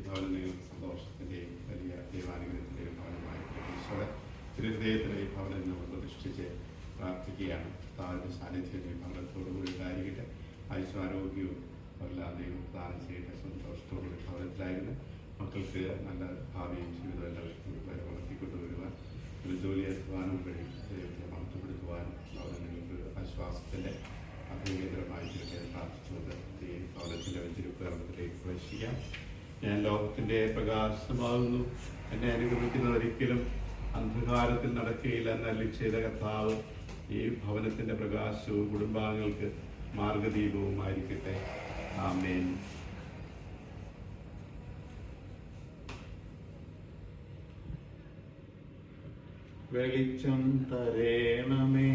ഭവനം നിങ്ങൾക്ക് സന്തോഷത്തിൻ്റെയും വലിയ ദൈവാനുഗ്രഹത്തിൻ്റെയും ഭവനമായി ഈശോയുടെ തിരുഹൃദയത്തിലെ ഈ ഭവനം നമ്മൾ പ്രതിഷ്ഠിച്ച് പ്രാർത്ഥിക്കുകയാണ്. താഴ്ന്ന സാന്നിധ്യം ഈ ഭവനത്തോടുകൂടി ഉണ്ടായിരിക്കട്ടെ. ആയുസ്സും ആരോഗ്യവും എല്ലാം ദൈവം ദാനം ചെയ്യട്ടെ. സന്തോഷത്തോടുകൂടി ഭവനത്തിലായിരുന്നു മക്കൾക്ക് നല്ല ഭാവിയും ജീവിതമെല്ലാം വളർത്തിക്കൊണ്ടുവരുവാൻ ഒരു ജോലി എത്തുവാനും വഴി ദൈവത്തെ മഹത്വപ്പെടുത്തുവാനും ഭവനങ്ങൾക്ക് ആശ്വാസത്തിൻ്റെ അഭികേന്ദ്രമായി തീർക്കാൻ പ്രാർത്ഥിച്ചുകൊണ്ട് ഈ ഭവനത്തിൻ്റെ വെഞ്ചരിപ്പുകർമ്മത്തിലേക്ക് പ്രവേശിക്കാം. ഞാൻ ലോകത്തിൻ്റെ പ്രകാശമാകുന്നു, എന്നെ അനുഗമിക്കുന്നതൊരിക്കലും അന്ധകാരത്തിൽ നടക്കുകയില്ല എന്നല്ലി ചെയ്ത കർത്താവ് ഈ ഭവനത്തിൻ്റെ പ്രകാശവും കുടുംബാംഗങ്ങൾക്ക് മാർഗദീപവുമായിരിക്കട്ടെ. ആമേൻ. വെളിച്ചം തരേണമേ,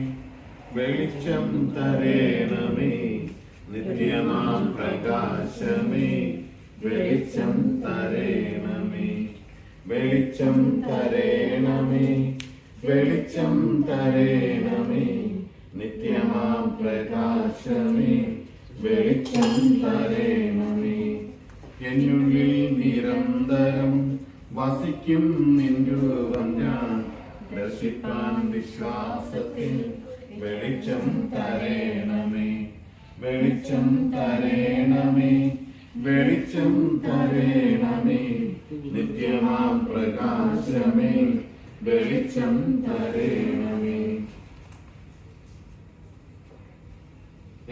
വെളിച്ചം തരേണമേ, നിത്യമാം പ്രകാശമേ, വെളിച്ചം തരേണമേ, വെളിച്ചം തരേണമേ, വെളിച്ചം തരേണമേ, നിത്യമാം പ്രകാശമേ, വെളിച്ചം തരേണമേ. എന്നുള്ളിൽ നിരന്തരം വസിക്കും നിൻ രൂപം ഞാൻ ദർശിപ്പാൻ വിശ്വാസത്തിൽ വെളിച്ചം തരേണമേ, വെളിച്ചം തരേണമേ, വെളിച്ചം തരേണമേ, നിത്യമാം പ്രകാശമേ, വെളിച്ചം തരേണമേ.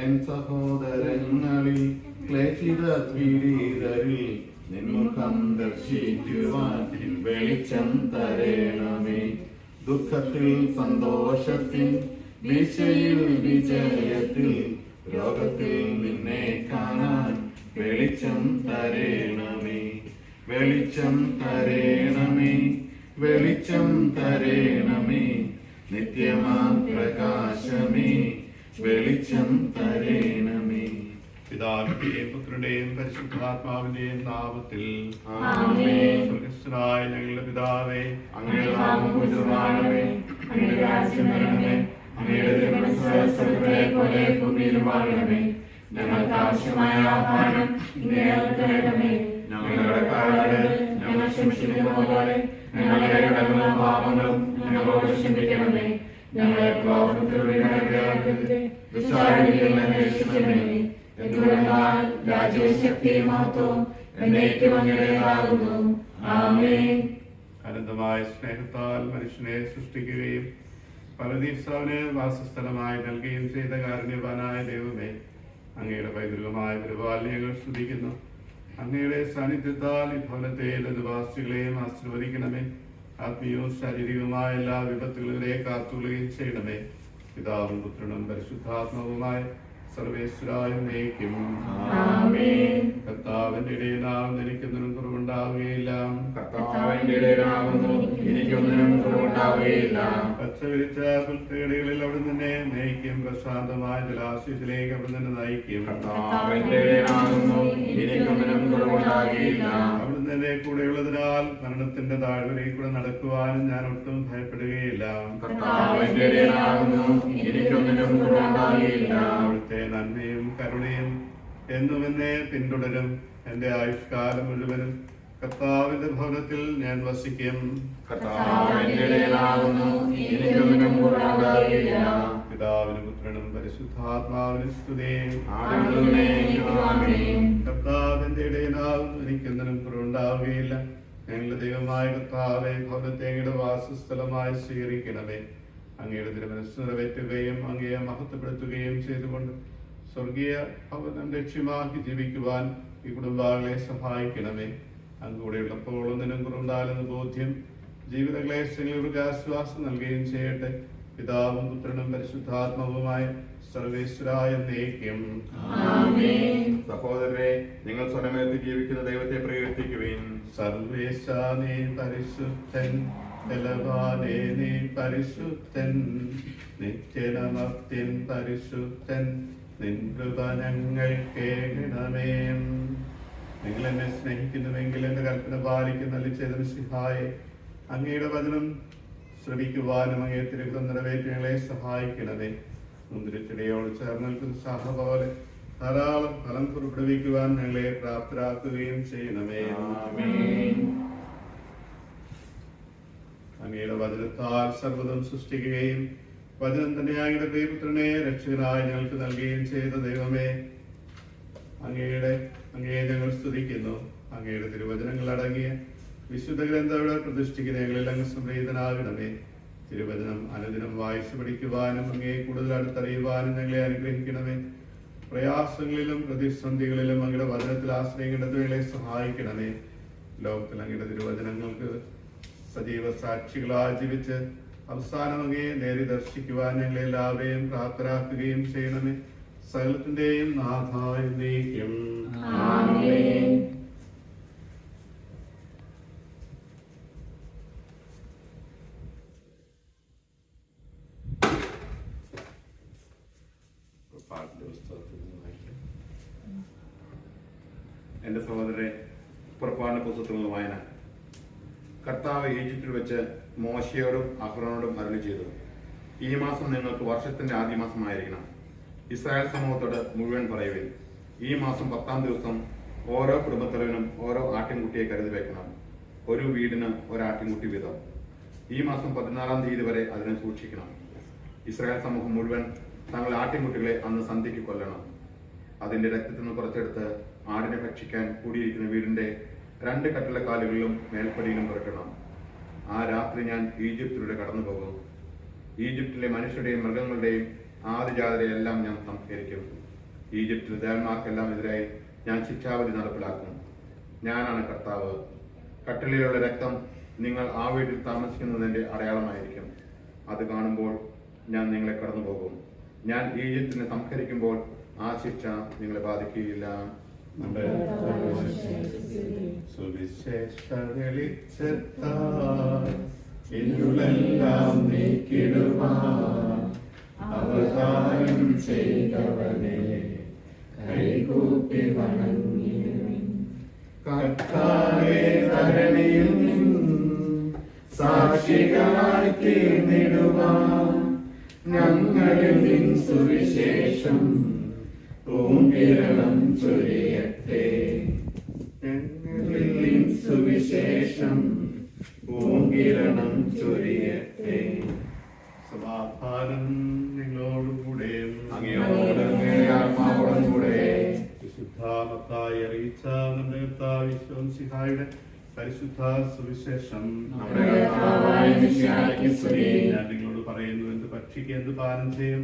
എൻ സഹോദരങ്ങളിൽ ക്ലേശിത പീഡിതരിൽ നിൻമുഖം ദർശിക്കുവാൻ വെളിച്ചം തരേണമേ. ദുഃഖത്തിൽ സന്തോഷത്തിൽ വീഴ്ചയിൽ വിജയത്തിൽ രോഗത്തിൽ നിന്നെ കാണാൻ വെളിച്ചം തരേണമേ, വെളിച്ചം തരേണമേ, വെളിച്ചം തരേണമേ, നിത്യമാം പ്രകാശമേ, വെളിച്ചം തരേണമേ. പിതാവിന്റെയും പുത്രന്റെയും പരിശുദ്ധാത്മാവിന്റെയും നാമത്തിൽ സ്വർഗ്ഗസ്ഥനായ ഞങ്ങളുടെ പിതാവേ, അങ്ങയുടെ നാമം പൂജിതമാകണമേ, അങ്ങയുടെ രാജ്യം വരണമേ, അങ്ങയുടെ തിരുമനസ്സുകളെ പോലെ ഭൂമിയിലും ആകണമേ. ഞങ്ങൾക്ക് ആവശ്യമായ ആഹാരം ഇന്ന് ഞങ്ങൾക്ക് തരണമേ. ഞങ്ങളുടെ കടക്കാരോട് ഞങ്ങൾ ക്ഷമിച്ചിരിക്കുന്ന പോലെ ഞങ്ങളുടെ കടങ്ങളും പാപങ്ങളും ഞങ്ങളോട് ക്ഷമിക്കണമേ. ഞങ്ങളെ പ്രലോഭനത്തിൽ ദുഷ്ടാരൂപികളെ എന്തുകൊണ്ടാൽ രാജ്യവും ശക്തിയും മഹത്വവും എന്നേക്കും അങ്ങയുടേതാകുന്നു. ആമേൻ. അനന്തമായ സ്നേഹത്താൽ മനുഷ്യനെ സൃഷ്ടിക്കുകയും പരദീസാവിന് വാസസ്ഥലമായി നൽകുകയും ചെയ്ത കാരുണ്യവാനായ ദൈവമേ, അങ്ങയുടെ പൈതൃകമായ പരിപാലനം ഞങ്ങൾ സ്തുതിക്കുന്നു. അങ്ങയുടെ സാന്നിധ്യത്താൽ ഈ ഭവനത്തെ നിവാസികളെയും ആശീർവദിക്കണമേ. ആത്മീയവും ശാരീരികവുമായ എല്ലാ വിപത്തുകളിലെ കാത്തുകൊള്ളുകയും ചെയ്യണമേ. പിതാവും പുത്രനും പരിശുദ്ധാത്മാവുമായ സർവേശ്വരായ നയിക്കും. കർത്താവിന്റെ ഇടയിലാവുന്ന എനിക്കൊന്നിനും കുറവുണ്ടാവുകയില്ല. കർത്താവിന്റെ ഇടയിലാവുന്നു എനിക്കൊന്നിനും കുറവുണ്ടാവുകയില്ല. പച്ചവിരിച്ച പുൽത്തകിടികളിൽ അവിടെ നിന്നെ നയിക്കും. പ്രശാന്തമായ ജലാശയത്തിലേക്ക് അവിടെ നിന്ന് നയിക്കും. കർത്താവിന്റെ ഇടയിലാവുന്നു എനിക്കൊന്നിനും കുറവുണ്ടാവുകയില്ല. അവിടുന്ന് എന്റെ കൂടെയുള്ളതിനാൽ മരണത്തിന്റെ താഴ്വരയിൽ കൂടെ നടക്കുവാനും ഞാൻ ഒട്ടും ഭയപ്പെടുകയില്ല. കർത്താവിന്റെ ഇടയിലാവുന്നു എനിക്കൊന്നിനും കുറവുണ്ടാവുകയില്ല. അവിടുത്തെ നന്മയും കരുണയും എന്നും എന്നെ പിന്തുടരും. എന്റെ ആയുഷ്കാലം മുഴുവനും കർത്താവിന്റെ ഭവനത്തിൽ ഞാൻ വസിക്കും. കർത്താവിന്റെ ഇടയിലാവുന്നു എനിക്കൊന്നിനും കുറവുണ്ടാവുകയില്ല. പിതാവിനും പുത്രനും പരിശുദ്ധാത്മാവിനും സ്തുതി. കർത്താവിന്റെ ഇടയിലാവുന്നു എനിക്കൊന്നിനും കുറവുണ്ടാവുകയില്ല. ഞങ്ങളുടെ ദൈവമായ കർത്താവെ, ഭവനത്തെ അങ്ങയുടെ വാസസ്ഥലമായി സ്വീകരിക്കണമേ. അങ്ങയുടെ തിരുമനസ്സ് നിറവേറ്റുകയും അങ്ങയെ മഹത്വപ്പെടുത്തുകയും ചെയ്തുകൊണ്ട് സ്വർഗീയ ഭവനം ലക്ഷ്യമാക്കി ജീവിക്കുവാൻ ഈ കുടുംബാംഗങ്ങളെ സഹായിക്കണമേ. അങ്ങൂടെയുള്ളപ്പോൾ ഒന്നിനും കുറവുണ്ടാകുന്ന ബോധ്യം ജീവിത ക്ലേശങ്ങൾക്ക് ആശ്വാസം നൽകുകയും ചെയ്യട്ടെ. പിതാവും പുത്രനും പരിശുദ്ധാത്മാവുമായ സർവേശ്വരായ നയിക്കും. സഹോദരരെ, നിങ്ങൾ സ്വരമേറ്റ് ജീവിക്കുന്ന ദൈവത്തെ പ്രകീർത്തിക്കുവിൻ. സർവേശ നീ പരിശുദ്ധൻ, ബലവാനേ നീ പരിശുദ്ധൻ, നിത്യനമർത്യൻ പരിശുദ്ധൻ, നിൻ കൃപ ഞങ്ങൾ കേൾക്കണമേ. നിങ്ങൾ എന്നെ സ്നേഹിക്കുന്നുവെങ്കിൽ എന്റെ കൽപ്പന പാലിക്കുന്ന ചെയ്ത സിഹായെ അങ്ങയുടെ വചനം ശ്രമിക്കുവാനും അങ്ങേ തിരുത്തം നിറവേറ്റി ഞങ്ങളെ സഹായിക്കണമേ. മുന്തിരിച്ചെടിയോട് ചേർന്ന് നിൽക്കുന്ന ശാഖ പോലെ ധാരാളം ഫലം പുറപ്പെടുവിക്കുവാൻ ഞങ്ങളെ പ്രാപ്തരാക്കുകയും ചെയ്യണമേ. അങ്ങയുടെ വചനത്താൽ സർവ്വതും സൃഷ്ടിക്കുകയും വചനം തന്നെ അങ്ങയുടെ പ്രിയപുത്രനെ രക്ഷകനായി ഞങ്ങൾക്ക് നൽകുകയും ചെയ്ത ദൈവമേ, അങ്ങയെ ഞങ്ങൾ സ്തുതിക്കുന്നു. അങ്ങയുടെ തിരുവചനങ്ങൾ അടങ്ങിയ വിശുദ്ധ ഗ്രന്ഥവിടെ പ്രതിഷ്ഠിക്കുന്ന ഞങ്ങളിൽ അങ്ങ് സംപ്രീതനാകണമേ. തിരുവചനം അനുദിനം വായിച്ചു പഠിക്കുവാനും അങ്ങയെ കൂടുതൽ അടുത്തറിയുവാനും ഞങ്ങളെ അനുഗ്രഹിക്കണമേ. പ്രയാസങ്ങളിലും പ്രതിസന്ധികളിലും അങ്ങയുടെ വചനത്തിൽ ആശ്രയം കണ്ടെത്തുകളെ സഹായിക്കണമേ. ലോകത്തിൽ അങ്ങയുടെ തിരുവചനങ്ങൾക്ക് സജീവ സാക്ഷികളായി ജീവിച്ച് അവസാനം അങ്ങയെ നേരി ദർശിക്കുവാൻ ഞങ്ങളെ എല്ലാവരെയും പ്രാപ്തരാക്കുകയും ചെയ്യണമേ. സകലത്തിന്റെയും നാഥായ നീക്കും. എൻ്റെ സഹോദരരെ, പുറപ്പാടിന്റെ പുസ്തകത്തിൽ നിന്ന് വായന. കർത്താവ് ഈജിപ്തിൽ വെച്ച് മോശയോടും അഹ്റോനോടും അരുളി ചെയ്തു, ഈ മാസം നിങ്ങൾക്ക് വർഷത്തിന്റെ ആദ്യ മാസമായിരിക്കണം. ഇസ്രായേൽ സമൂഹത്തോട് മുഴുവൻ പറയുവിൻ, ഈ മാസം 10-ാം ദിവസം ഓരോ കുടുംബത്തലവനും ഓരോ ആട്ടിൻകുട്ടിയെ കരുതി വെക്കണം, ഒരു വീടിന് ഒരാട്ടിൻകുട്ടി വീതം. ഈ മാസം 14-ാം തീയതി വരെ അതിനെ സൂക്ഷിക്കണം. ഇസ്രായേൽ സമൂഹം മുഴുവൻ തങ്ങളുടെ ആട്ടിൻകുട്ടികളെ അന്ന് സന്ധ്യയ്ക്ക് കൊല്ലണം. അതിന്റെ രക്തത്തിൽ നിന്ന് കുറച്ചെടുത്ത് ആടിനെ ഭക്ഷിക്കാൻ കൂടിയിരിക്കുന്ന വീടിന്റെ 2 കട്ടിളക്കാലുകളിലും മേൽപ്പടിയിലും പുരട്ടണം. ആ രാത്രി ഞാൻ ഈജിപ്തിലൂടെ കടന്നു പോകും. ഈജിപ്തിലെ മനുഷ്യരുടെയും മൃഗങ്ങളുടെയും ആദിജാതരെയെല്ലാം ഞാൻ സംസ്കരിക്കും. ഈജിപ്തിലെ ദേവന്മാർക്കെല്ലാം എതിരായി ഞാൻ ശിക്ഷാവിധി നടപ്പിലാക്കും. ഞാനാണ് കർത്താവ്. കട്ടിളിലുള്ള രക്തം നിങ്ങൾ ആ വീട്ടിൽ താമസിക്കുന്നതിന്റെ അടയാളമായിരിക്കും. അത് കാണുമ്പോൾ ഞാൻ നിങ്ങളെ കടന്നു പോകും. ഞാൻ ഈജിപ്തിനെ സംസ്കരിക്കുമ്പോൾ ആ ശിക്ഷ നിങ്ങളെ ബാധിക്കുകയില്ല. സുവിശേഷ വെളിച്ചത്താൽ ഇരുളെല്ലാം നീക്കിടുവാൻ അവതാരം ചെയ്തവനെ കൈകൂപ്പി വണങ്ങിടുവിൻ. കർത്താവേ, ധരണിയിൽ സാക്ഷികളായി തീർന്നിടുവാൻ ഞങ്ങളിൽ നിൻ സുവിശേഷം പൂങ്കിരണം ചൊരിയട്ടെ. ഞങ്ങളിൽ നിൻ സുവിശേഷം പൂങ്കിരണം ചൊരിയട്ടെ. സമാധാനം നിങ്ങളോടുകൂടെ ആത്മാവോടും കൂടെ. വിശുദ്ധാമത്തായി അറിയിച്ച നമ്മുടെ കർത്താവ് ഈശോമിശിഹായുടെ പരിശുദ്ധ സുവിശേഷം ഞാൻ നിങ്ങളോട് പറയുന്നു, എന്ത് ഭക്ഷിക്കുക, എന്ത് പാനം ചെയ്യും,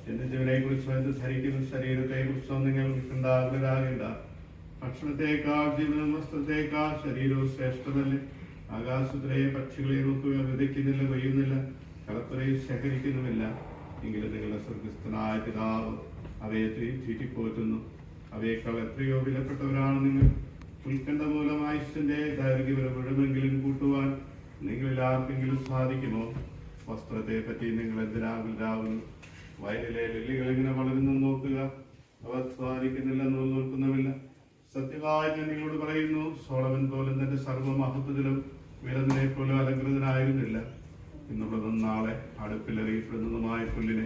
എന്ത് ജീവനെ കുറിച്ചോ എന്ത് ധരിക്കുന്ന ശരീരത്തെ കുറിച്ചോ നിങ്ങൾ ഉണ്ടാകേണ്ട. ഭക്ഷണത്തെക്കാൾ ജീവനും വസ്ത്രത്തെക്കാൾ ശരീരവും ശ്രേഷ്ഠമല്ലേ. ആകാശത്തിലെ പക്ഷികളെ നോക്കുക, വിതയ്ക്കുന്നില്ല, കൊയ്യുന്നില്ല, കളപ്പുരയിൽ ശേഖരിക്കുന്നുമില്ല. എങ്കിലും നിങ്ങളുടെ സ്വർഗസ്ഥനായ പിതാവ് അവയെ തീറ്റിപ്പോറ്റുന്നു. അവയേക്കാൾ എത്രയോ വിലപ്പെട്ടവരാണ് നിങ്ങൾ. ഉത്കണ്ഠ മൂലം ആയുഷിന്റെ ദൈർഘ്യം മുഴുവെങ്കിലും കൂട്ടുവാൻ നിങ്ങളിൽ ആർക്കെങ്കിലും സാധിക്കുമോ? വസ്ത്രത്തെ പറ്റി നിങ്ങൾ എന്തിനാകുന്നു? വയലിലെ ലില്ലികൾ ഇങ്ങനെ വളരുന്നു നോക്കുക, അവ അധ്വാനിക്കുന്നില്ല, നൂൽ നോൽക്കുന്നുമില്ല. സത്യമായി ഞാൻ നിങ്ങളോട് പറയുന്നു, സോളമൻ പോലും തന്റെ സർവ്വമഹത്വത്തിലും വിലതിനെ പോലും അലങ്കൃതനായിരുന്നില്ല. എന്നുള്ളതും നാളെ അടുപ്പിലെറിയപ്പെടുന്നതുമായ പുല്ലിനെ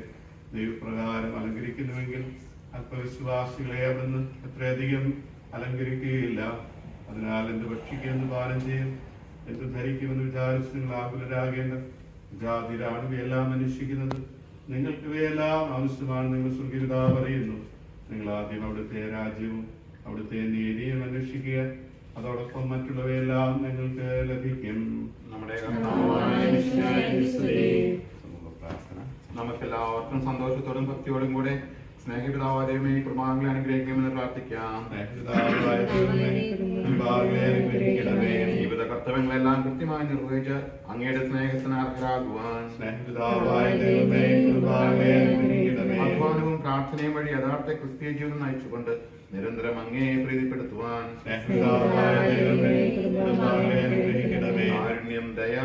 ദൈവപ്രകാരം അലങ്കരിക്കുന്നുവെങ്കിൽ അല്പവിശ്വാസികളെ അവിടുന്ന് എത്രയധികം അലങ്കരിക്കുകയില്ല. അതിനാൽ എന്ത് ഭക്ഷിക്കുക, എന്ത് പാനം ചെയ്യും, എന്ത് ധരിക്കുമെന്ന് വിചാരിച്ച് നിങ്ങൾ ആകുലരാകേണ്ട. ജാതിരാണ് ഇവയെല്ലാം അന്വേഷിക്കുന്നത്, നിങ്ങൾക്ക് ഇവയെല്ലാം ആവശ്യമാണ്. നിങ്ങൾ സ്വർഗ്ഗപിതാവ് പറയുന്നു. നിങ്ങൾ ആദ്യം അവിടുത്തെ രാജ്യവും അവിടുത്തെ നീതിയും അന്വേഷിക്കുക, അതോടൊപ്പം മറ്റുള്ളവയെല്ലാം നിങ്ങൾക്ക് ലഭിക്കും. നമ്മുടെ പ്രാർത്ഥന. നമുക്കെല്ലാവർക്കും സന്തോഷത്തോടും ഭക്തിയോടും കൂടെ സ്നേഹപിതാവായ പ്രമാണങ്ങളെ അനുഗ്രഹിക്കണമെന്ന് പ്രാർത്ഥിക്കാം. ജീവിത കർത്തവ്യങ്ങളെല്ലാം കൃത്യമായി നിർവഹിച്ച് അങ്ങയുടെ സ്നേഹത്തിന് അർഹരാകുവാൻ അധ്വാനവും പ്രാർത്ഥനയും വഴി യഥാർത്ഥ ക്രിസ്തീയ ജീവിതം നയിച്ചുകൊണ്ട് നിരന്തരം അങ്ങയെ പ്രീതിപ്പെടുത്തുവാൻ കാരുണ്യം, ദയ,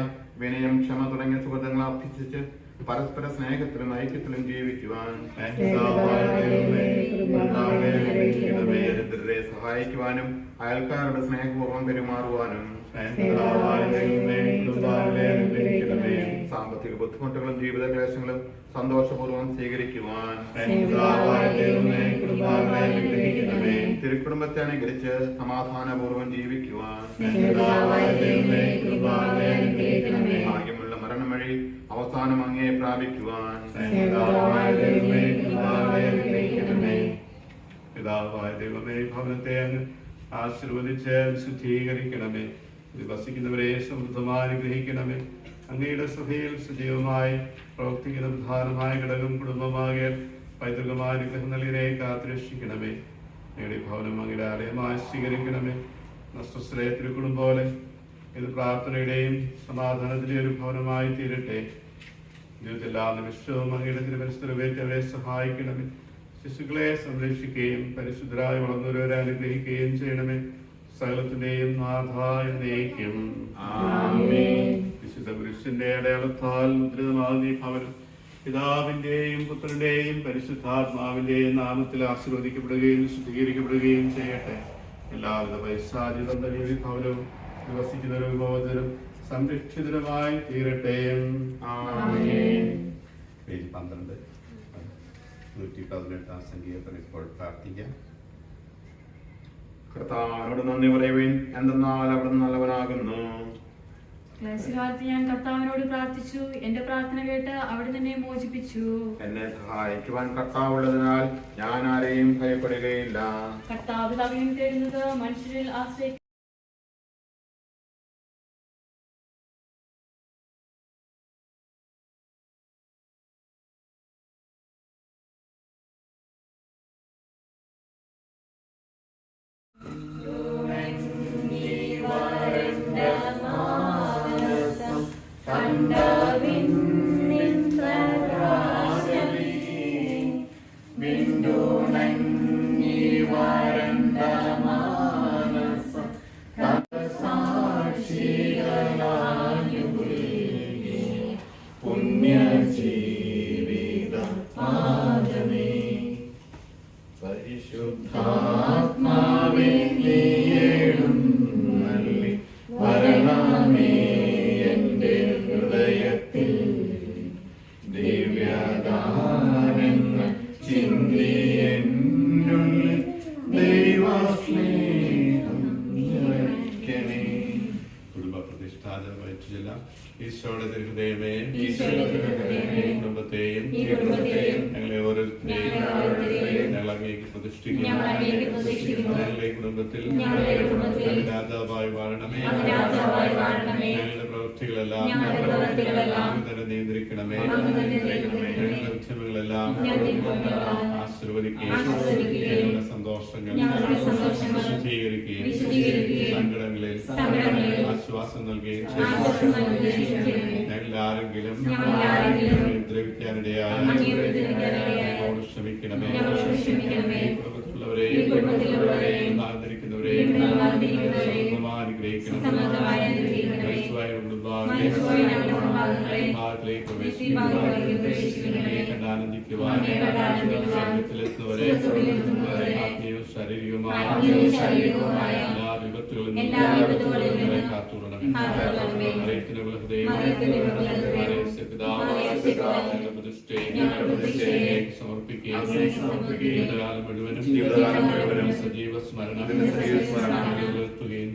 വിനയം, ക്ഷമ തുടങ്ങിയ സുഹൃത്തുക്കളെ അഭ്യസിച്ച് പരസ്പര സ്നേഹത്തിലും ഐക്യത്തിലും ജീവിക്കുവാൻ ദരിദ്രരെ സഹായിക്കുവാനും അയൽക്കാരുടെ സ്നേഹപൂർവ്വം പെരുമാറുവാനും സാമ്പത്തിക ബുദ്ധിമുട്ടുകളും ജീവിത ക്ലേശങ്ങളും സന്തോഷപൂർവ്വം സ്വീകരിക്കുവാൻ തിരുക്കുടുംബത്തെ അനുകരിച്ച് സമാധാനപൂർവ്വം ജീവിക്കുവാൻ ഭാഗ്യമുള്ള മരണം വഴി അവസാനം അങ്ങേ പ്രാപിക്കുവാൻ പിതാവായ ദൈവമേ, ഭവനത്തെ അങ്ങ് ആശീർവദിച്ച് വിശുദ്ധീകരിക്കണമേ. ഇത് വസിക്കുന്നവരെ സമൃദ്ധമായി അനുഗ്രഹിക്കണമേ. അങ്ങയുടെ സഭയിൽ സജീവമായി പ്രവർത്തിക്കുന്ന പ്രധാനമായ ഘടകം കുടുംബമാകിയ പൈതൃകമായ അനുഗ്രഹം നൽകിയതിനെ കാത്തുരക്ഷിക്കണമേ. അങ്ങയുടെ ഭവനം അങ്ങയുടെ ആലയമായി സ്വീകരിക്കണമേ. നസ്വസ്രയ തിരുക്കുടും പോലെ ഇത് പ്രാർത്ഥനയുടെയും സമാധാനത്തിൻ്റെ ഒരു ഭവനമായി തീരട്ടെ. ജീവിതത്തിലെല്ലാ നിമിഷവും അങ്ങയുടെ തിരുമനസ്സുരവേറ്റ് അവരെ സഹായിക്കണമേ. ശിശുക്കളെ സംരക്ഷിക്കുകയും പരിശുദ്ധരായി വളർന്നവരെ അനുഗ്രഹിക്കുകയും ചെയ്യണമേ. സകലത്തിന്റെയും നാഥായ നയിക്കും. വിശുദ്ധ പുരുഷന്റെ അടയാളത്താൽ മുദ്രിതമാകുന്ന ഈ ഭവനം പിതാവിന്റെയും പുത്രന്റെയും പരിശുദ്ധാത്മാവിന്റെയും നാമത്തിൽ ആശീർവദിക്കപ്പെടുകയും ശുദ്ധീകരിക്കപ്പെടുകയും ചെയ്യട്ടെ. എല്ലാവിധ പൈശാചികം തന്നെ ഈ ഭവനവും നിവസിക്കുന്നവരും വിമോചനം സംരക്ഷിതരുമായി തീരട്ടെ. പേജ് 12 118 സങ്കീർത്തനം ഇപ്പോൾ പ്രാർത്ഥിക്കാം. കർത്താവിനോട് നന്ദി പറയുവിൻ, എന്തെന്നാൽ അവിടുന്ന് നല്ലവനാകുന്നു. ക്ലേശകാലത്ത് ഞാൻ കർത്താവിനോട് പ്രാർത്ഥിച്ചു, എന്റെ പ്രാർത്ഥന കേട്ട് അവിടുന്ന് എന്നെ മോചിപ്പിച്ചു. എന്നെ സഹായിക്കുവാൻ കർത്താവുള്ളതിനാൽ ഞാൻ ആരെയും ഭയപ്പെടുകയില്ല. കർത്താവ് അഭയം തേടുന്നത് മനുഷ്യരിൽ ആശ്രയിക്കും. പരിശുദ്ധാത്മാവേ നീയേഴും നല്ലി വരണമേ എന്റെ ഹൃദയത്തിൽ. ദിവ്യദാനങ്ങൾ ചിന്തി എന്നുള്ളിൽ ദൈവസ്നേഹം നിറയ്ക്കണേ. കുടുംബ പ്രതിഷ്ഠാചരണം വഹിച്ചില്ല. ഈശോയുടെ തിരുഹൃദയമേ, കുടുംബത്തെയും ഞങ്ങളെ ഓരോരുത്തരെയും ഞങ്ങൾ അങ്ങേക്ക് പ്രതിഷ്ഠിക്കുന്നു. ഞങ്ങളുടെ കുടുംബത്തിൽ രാജാവായി വാഴണമേ. ഞങ്ങളുടെ പ്രവൃത്തികളെല്ലാം തന്നെ നിയന്ത്രിക്കണമേ. ഞങ്ങളുടെ ഉദ്യമങ്ങളെല്ലാം ആശീർവദിക്കുകയും ഞങ്ങളുടെ സന്തോഷങ്ങൾ വിശുദ്ധീകരിക്കുകയും സങ്കടങ്ങളിൽ ആശ്വാസം നൽകുകയും ഞങ്ങൾ ആരെങ്കിലും ദ്രവിക്കാനിടയായ ക്ഷമിക്കണമേ. കുടുംബത്തിലുള്ളവരെയും ആദരിക്കുന്നവരെയും ആനന്ദിക്കുവാൻ ശാരീരികമായ എല്ലാ വിപത്തുകളിൽ നിന്നും കാത്തുകൊള്ളണമേ. സമർപ്പിക്കുകയും മുഴുവനും സജീവ സ്മരണ ഉയർത്തുകയും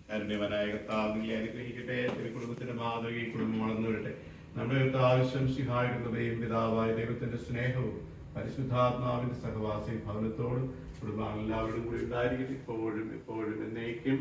കാരുണ്യവനായ കർത്താവ് നിങ്ങളെ അനുഗ്രഹിക്കട്ടെ. കുടുംബത്തിന്റെ മാതൃക ഈ കുടുംബം വളർന്നു വരട്ടെ. നമ്മുടെ ആവശ്യം സിഹായിക്കുന്നതയും പിതാവായ ദൈവത്തിന്റെ സ്നേഹവും പരിശുദ്ധാത്മാവിന്റെ സഹവാസി ഭവനത്തോടും കുടുംബം എല്ലാവരും കൂടി ഉണ്ടായിരിക്കും, ഇപ്പോഴും എപ്പോഴും എന്നേക്കും.